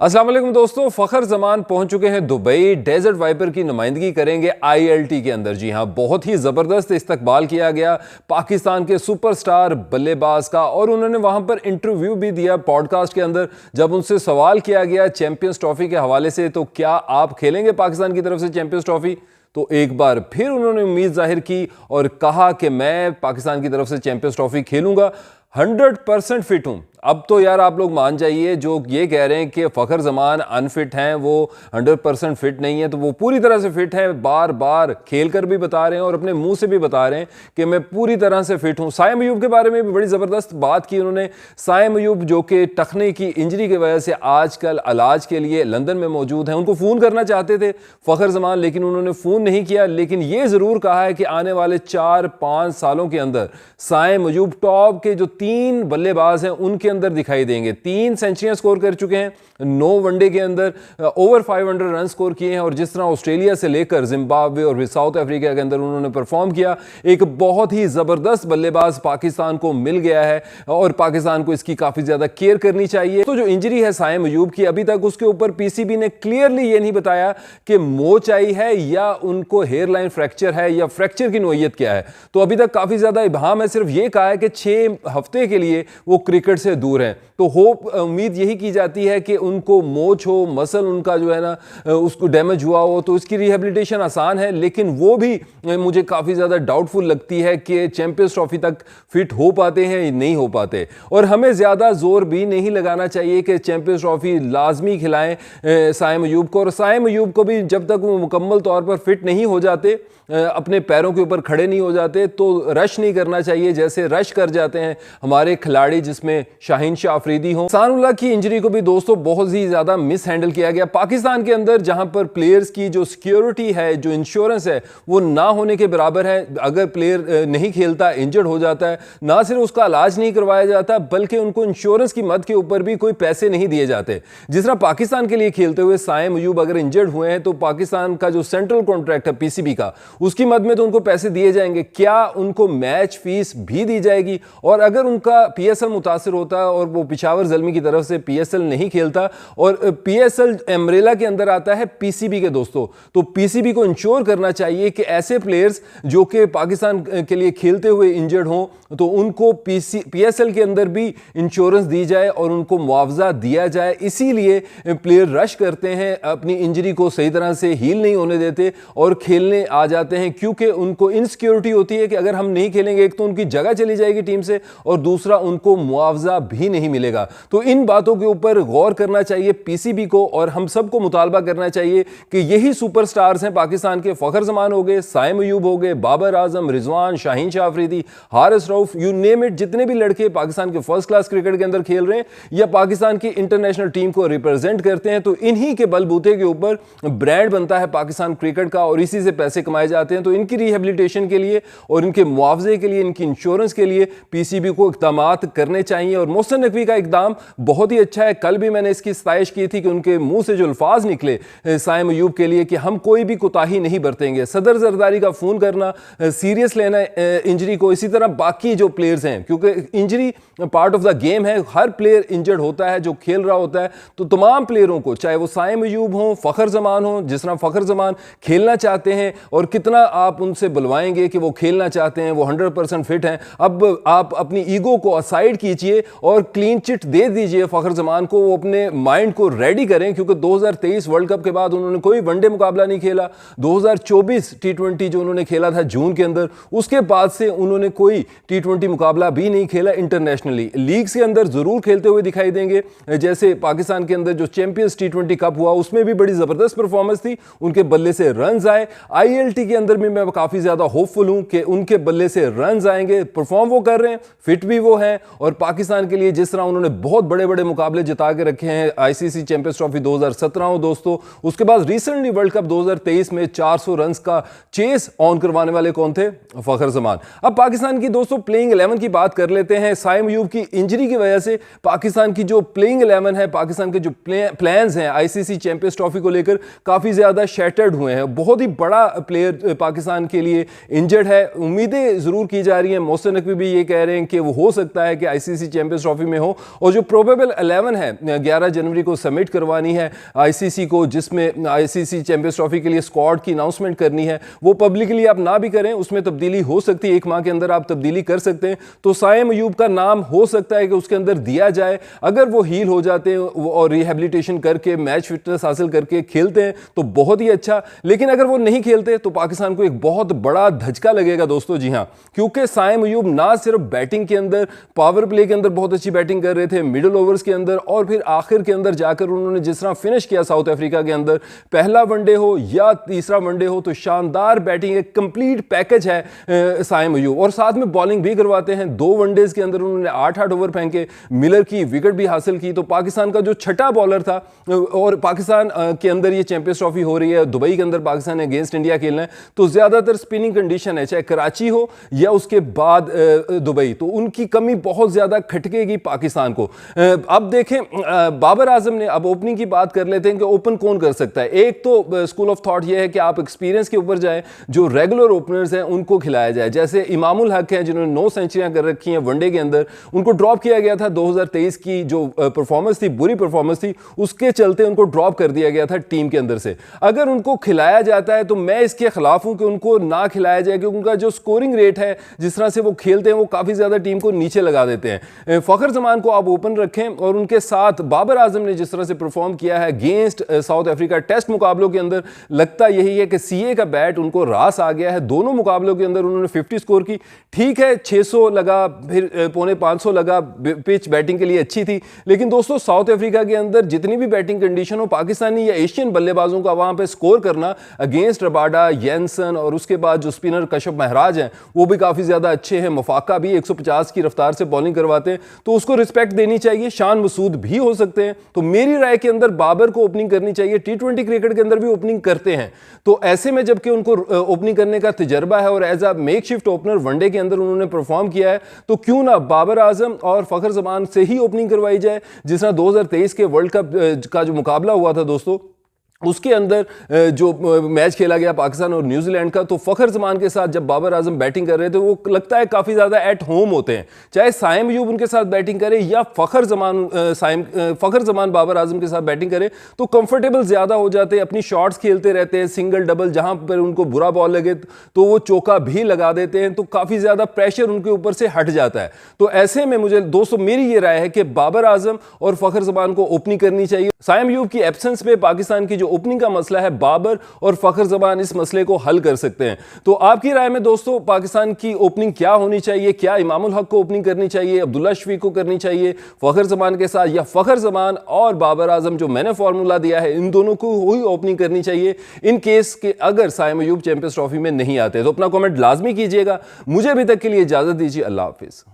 अस्सलाम वालेकुम दोस्तों, फ़खर ज़मान पहुंच चुके हैं दुबई। डेजर्ट वाइपर की नुमाइंदगी करेंगे ILT के अंदर। जी हां, बहुत ही ज़बरदस्त इस्तकबाल किया गया पाकिस्तान के सुपरस्टार बल्लेबाज का, और उन्होंने वहां पर इंटरव्यू भी दिया पॉडकास्ट के अंदर। जब उनसे सवाल किया गया चैंपियंस ट्रॉफी के हवाले से, तो क्या आप खेलेंगे पाकिस्तान की तरफ से चैंपियंस ट्रॉफी, तो एक बार फिर उन्होंने उम्मीद जाहिर की और कहा कि मैं पाकिस्तान की तरफ से चैंपियंस ट्रॉफी खेलूंगा, 100% फिट हूं। अब तो यार आप लोग मान जाइए, जो ये कह रहे हैं कि फ़खर ज़मान अनफिट हैं, वो 100% फिट नहीं है, तो वो पूरी तरह से फिट है। बार बार खेल कर भी बता रहे हैं और अपने मुंह से भी बता रहे हैं कि मैं पूरी तरह से फिट हूं। साइम अयूब के बारे में भी बड़ी ज़बरदस्त बात की उन्होंने। साइम अयूब जो कि टखने की इंजरी की वजह से आजकल इलाज के लिए लंदन में मौजूद हैं, उनको फ़ोन करना चाहते थे फ़खर ज़मान, लेकिन उन्होंने फ़ोन नहीं किया। लेकिन ये ज़रूर कहा है कि आने वाले 4-5 सालों के अंदर साइम अयूब टॉप के जो 3 बल्लेबाज हैं उनके अंदर दिखाई देंगे। 3 सेंचुरियां स्कोर कर चुके हैं 9 वनडे के अंदर, ओवर 500 रन स्कोर किए हैं, और जिस तरह ऑस्ट्रेलिया से लेकर जिम्बाब्वे और साउथ अफ्रीका के अंदर उन्होंने परफॉर्म किया, एक बहुत ही ज़बरदस्त बल्लेबाज पाकिस्तान को मिल गया है और पाकिस्तान को इसकी काफ़ी ज़्यादा केयर करनी चाहिए। तो जो इंजरी है साइम अयूब की, अभी तक उसके ऊपर PCB ने क्लियरली ये नहीं बताया कि मोच आई है या उनको हेयरलाइन फ्रैक्चर है या फ्रैक्चर की नोयत क्या है। तो अभी तक काफ़ी ज़्यादा इबाहम है। सिर्फ ये कहा है कि 6 हफ्ते के लिए वो क्रिकेट से दूर हैं। तो होप उम्मीद यही की जाती है कि उनको मोच हो, मसल उनका जो है ना उसको डैमेज हुआ हो, तो इसकी रिहेबिलिटेशन आसान है। लेकिन वो भी मुझे काफ़ी ज़्यादा डाउटफुल लगती है कि चैंपियंस ट्रॉफी तक फिट हो पाते हैं या नहीं हो पाते। और हमें ज़्यादा जोर भी नहीं लगाना चाहिए कि चैंपियंस ट्रॉफी लाजमी खिलाएं साइम अयूब को। और साइम अयूब को भी जब तक वो मुकम्मल तौर पर फिट नहीं हो जाते, अपने पैरों के ऊपर खड़े नहीं हो जाते, तो रश नहीं करना चाहिए जैसे रश कर जाते हैं हमारे खिलाड़ी, जिसमें शाहीन शाह अफरीदी हो। सानुल्लाह की इंजरी को भी दोस्तों बहुत ही ज़्यादा मिस हैंडल किया गया पाकिस्तान के अंदर, जहां पर प्लेयर्स की जो सिक्योरिटी है, जो इंश्योरेंस है, वो ना होने के बराबर है। अगर प्लेयर नहीं खेलता, इंजर्ड हो जाता है, ना सिर्फ उसका इलाज नहीं करवाया जाता, बल्कि उनको इंश्योरेंस की मद के ऊपर भी कोई पैसे नहीं दिए जाते। जिस तरह पाकिस्तान के लिए खेलते हुए साइम अयूब अगर इंजर्ड हुए हैं, तो पाकिस्तान का जो सेंट्रल कॉन्ट्रैक्ट है PCB का, उसकी मद में तो उनको पैसे दिए जाएंगे। क्या उनको मैच फीस भी दी जाएगी? और अगर उनका PSL मुतासर होता है और वो पिशावर ज़ल्मी की तरफ से PSL नहीं खेलता, और PSL अम्ब्रेला के अंदर आता है PCB के दोस्तों, तो PCB को इंश्योर करना चाहिए कि ऐसे प्लेयर्स जो कि पाकिस्तान के लिए खेलते हुए इंजर्ड हों, तो उनको PSL के अंदर भी इंश्योरेंस दी जाए और उनको मुआवजा दिया जाए। इसीलिए प्लेयर रश करते हैं, अपनी इंजरी को सही तरह से हील नहीं होने देते और खेलने आ जाते हैं, क्योंकि उनको इनसिक्योरिटी होती है कि अगर हम नहीं खेलेंगे, एक तो उनकी जगह चली जाएगी टीम से, और दूसरा उनको मुआवजा भी नहीं मिलेगा। तो इन बातों के ऊपर गौर करना चाहिए PCB को, और हम सबको मुतालबा करना चाहिए कि यही सुपरस्टार्स हैं पाकिस्तान के। फ़खर ज़मान हो गए, साइम अयूब हो गए, Babar Azam, Rizwan, Shaheen Shah Afridi, Haris Rauf, you name it, जितने भी लड़के पाकिस्तान के फर्स्ट क्लास क्रिकेट के अंदर खेल रहे हैं या पाकिस्तान की इंटरनेशनल टीम को रिप्रेजेंट करते हैं, तो इन्हीं के बलबूते के ऊपर ब्रांड बनता है पाकिस्तान क्रिकेट का, और इसी से पैसे कमाए जाते हैं। तो इनकी रिहेबिलिटेशन के लिए और इनके मुआवजे के लिए, इनकी इंश्योरेंस के लिए PCB को इक़दाम करने चाहिए। और मोहसिन नकवी का इक़दाम बहुत ही अच्छा है। कल भी मैंने इसकी सताइश की थी कि उनके मुंह से जो अल्फाज निकले साइम अयूब के लिए कि हम कोई भी कोताही नहीं बरतेंगे। सदर जरदारी का फ़ोन करना, सीरियस लेना इंजरी को, इसी तरह बाकी जो प्लेयर्स हैं, क्योंकि injury part of the game है, हर प्लेयर इंजर्ड होता है जो खेल रहा होता है। तो तमाम प्लेयरों को, चाहे वो साइम अयूब हो, फ़खर ज़मान हो, जिस तरह फ़खर ज़मान खेलना चाहते हैं, और कितना आप उनसे बुलवाएंगे कि वो खेलना चाहते हैं, वो 100% फिट हैं। अब आप अपनी ईगो को असाइड कीजिए और क्लीन चिट दे दीजिए फ़खर ज़मान को। वो अपने माइंड को रेडी करें, क्योंकि 2023 वर्ल्ड कप के बाद उन्होंने कोई वनडे मुकाबला नहीं खेला। 2024 T20 जो उन्होंने खेला था जून के अंदर, उसके बाद से उन्होंने कोई T20 मुकाबला भी नहीं खेला इंटरनेशनली। लीग्स के अंदर ज़रूर खेलते हुए दिखाई देंगे, जैसे पाकिस्तान के अंदर जो चैंपियंस T20 कप हुआ, उसमें भी बड़ी ज़बरदस्त परफॉर्मेंस थी, उनके बल्ले से रन्स आए। ILT के अंदर भी मैं काफ़ी ज़्यादा होपफुल हूँ कि उनके बल्ले से रन्स आएंगे। परफॉर्म वो कर रहे हैं, फिट भी वो हैं, और पाकिस्तान के लिए जिस तरह उन्होंने बहुत बड़े बड़े मुकाबले जिता के रखे हैं, ICC चैंपियंस ट्रॉफी 2017 हो दोस्तों, उसके बाद रिसेंटली वर्ल्ड कप 2023 में 400 रन्स का चेस ऑन करवाने वाले कौन थे? फ़खर ज़मान। अब पाकिस्तान की दोस्तों प्लेइंग 11 की बात कर लेते हैं। साइम अयूब की इंजरी की वजह से पाकिस्तान की जो प्लेइंग 11 है, पाकिस्तान के जो प्लान्स हैं ICC चैंपियंस ट्रॉफी को लेकर, काफ़ी ज़्यादा शैटर्ड हुए हैं। बहुत ही बड़ा प्लेयर पाकिस्तान के लिए इंजर्ड है। उम्मीदें ज़रूर की जा रही हैं, मोहसिन नकवी भी ये कह रहे हैं कि वो हो सकता है कि ICC चैंपियंस चैंपियंस ट्रॉफी में हो, और जो प्रोबेबल 11 है 11 जनवरी को सबमिट करवानी है आईसीसी को, जिसमें आईसीसी चैंपियंस ट्रॉफी के लिए स्क्वाड की अनाउंसमेंट करनी है, वो पब्लिकली आप ना भी करें, उसमें तब्दीली हो सकती है, 1 माह के अंदर आप तब्दीली कर सकते हैं। तो साइम अयूब का नाम हो सकता है कि उसके अंदर दिया जाए। अगर वो हील हो जाते हैं और रिहेबिलिटेशन करके मैच फिटनेस हासिल करके खेलते हैं तो बहुत ही अच्छा, लेकिन अगर वो नहीं खेलते तो पाकिस्तान को एक बहुत बड़ा धचका लगेगा दोस्तों। जी हां, क्योंकि साइम अयूब ना सिर्फ बैटिंग के अंदर, पावर प्ले के अंदर बहुत अच्छी बैटिंग कर रहे थे, मिडिल ओवर्स के अंदर, और फिर आखिर के अंदर जाकर उन्होंने जिस तरह फिनिश किया साउथ अफ्रीका के अंदर, पहला वनडे हो या तीसरा वनडे हो, तो शानदार बैटिंग, एक कंप्लीट पैकेज है साइम अयूब। और साथ में बॉलिंग भी करवाते हैं। 2 वनडेज के अंदर उन्होंने 8-8 ओवर फेंके, मिलर की विकेट भी हासिल की। तो पाकिस्तान का जो छठा बॉलर था, और पाकिस्तान के अंदर ये चैंपियंस ट्रॉफी हो रही है, दुबई के अंदर पाकिस्तान ने अगेंस्ट इंडिया खेलना है, तो ज्यादातर स्पिनिंग कंडीशन है, चाहे कराची हो या उसके बाद दुबई, तो उनकी कमी बहुत ज्यादा खटकेगी पाकिस्तान को। अब देखें, बाबर आजम ने, अब ओपनिंग की बात कर लेते हैं कि ओपन कौन कर सकता है। एक तो स्कूल ऑफ थॉट ये है कि आप एक्सपीरियंस के ऊपर जाएं, जो रेगुलर ओपनर्स हैं उनको खिलाया जाए, जैसे इमामुल हक हैं जिन्होंने 9 सेंचुरियां कर रखी हैं वनडे के अंदर, उनको ड्रॉप किया गया था 2023 की जो परफॉर्मेंस थी, बुरी परफॉर्मेंस थी, उसके चलते उनको ड्रॉप कर दिया गया था टीम के अंदर से। अगर उनको खिलाया जाता है तो मैं इसके खिलाफ हूं कि उनको ना खिलाया जाए, क्योंकि उनका जो स्कोरिंग रेट है, जिस तरह से वो खेलते हैं, वो काफी ज्यादा टीम को नीचे लगा देते हैं। फखर जमान को आप ओपन रखें, और उनके साथ बाबर आजम ने जिस तरह से परफॉर्म किया है अगेंस्ट साउथ अफ्रीका टेस्ट मुकाबलों के अंदर, लगता यही है कि सीए का बैट उनको रास आ गया है। दोनों मुकाबलों के अंदर उन्होंने 50 स्कोर की, ठीक है 600 लगा, फिर 450 लगा, पिच बैटिंग के लिए अच्छी थी, लेकिन दोस्तों साउथ अफ्रीका के अंदर जितनी भी बैटिंग कंडीशन हो, पाकिस्तानी या एशियन बल्लेबाजों का वहां पे स्कोर करना अगेंस्ट रबाडा, येंसन, और उसके बाद जो स्पिनर कश्यप महराज हैं वो भी काफी ज्यादा अच्छे हैं, मफाका भी 150 की रफ्तार से बॉलिंग करवाते हैं, तो उसको रिस्पेक्ट देनी चाहिए। शान मसूद भी हो सकते हैं, तो मेरी राय के अंदर बाबर को ओपनिंग करनी चाहिए। T20 क्रिकेट के अंदर भी ओपनिंग करते हैं, तो ऐसे में जबकि उनको ओपनिंग करने का तजर्बा है और as a makeshift opener one day के अंदर उन्होंने परफॉर्म किया है, तो क्यों ना बाबर आजम और फखर जमान से ही ओपनिंग करवाई जाए। जिस तरह 2023 के वर्ल्ड कप का जो मुकाबला हुआ था दोस्तों, उसके अंदर जो मैच खेला गया पाकिस्तान और न्यूजीलैंड का, तो फखर जमान के साथ जब बाबर आजम बैटिंग कर रहे थे, वो लगता है काफ़ी ज़्यादा एट होम होते हैं, चाहे साइम अयूब उनके साथ बैटिंग करे या फखर जमान बाबर आजम के साथ बैटिंग करे, तो कंफर्टेबल ज़्यादा हो जाते हैं, अपनी शॉट्स खेलते रहते हैं, सिंगल डबल, जहां पर उनको बुरा बॉल लगे तो वो चौका भी लगा देते हैं, तो काफ़ी ज़्यादा प्रेशर उनके ऊपर से हट जाता है। तो ऐसे में मुझे दोस्तों मेरी ये राय है कि बाबर आजम और फखर जमान को ओपनिंग करनी चाहिए। साइम अयूब की एब्सेंस में पाकिस्तान की जो ओपनिंग का मसला है, बाबर और फखर जमान इस मसले को हल कर सकते हैं। तो आपकी राय में दोस्तों पाकिस्तान की ओपनिंग क्या होनी चाहिए? क्या इमामुल हक को ओपनिंग करनी चाहिए, अब्दुल्ला शफीक को करनी चाहिए फखर जमान के साथ, या फखर जमान और बाबर आजम जो मैंने फॉर्मूला दिया है इन दोनों को ही ओपनिंग करनी चाहिए इन केस के अगर साइम अयूब चैंपियंस ट्रॉफी में नहीं आते? तो अपना कमेंट लाजमी कीजिएगा। मुझे अभी तक के लिए इजाजत दीजिए। अल्लाह हाफिज।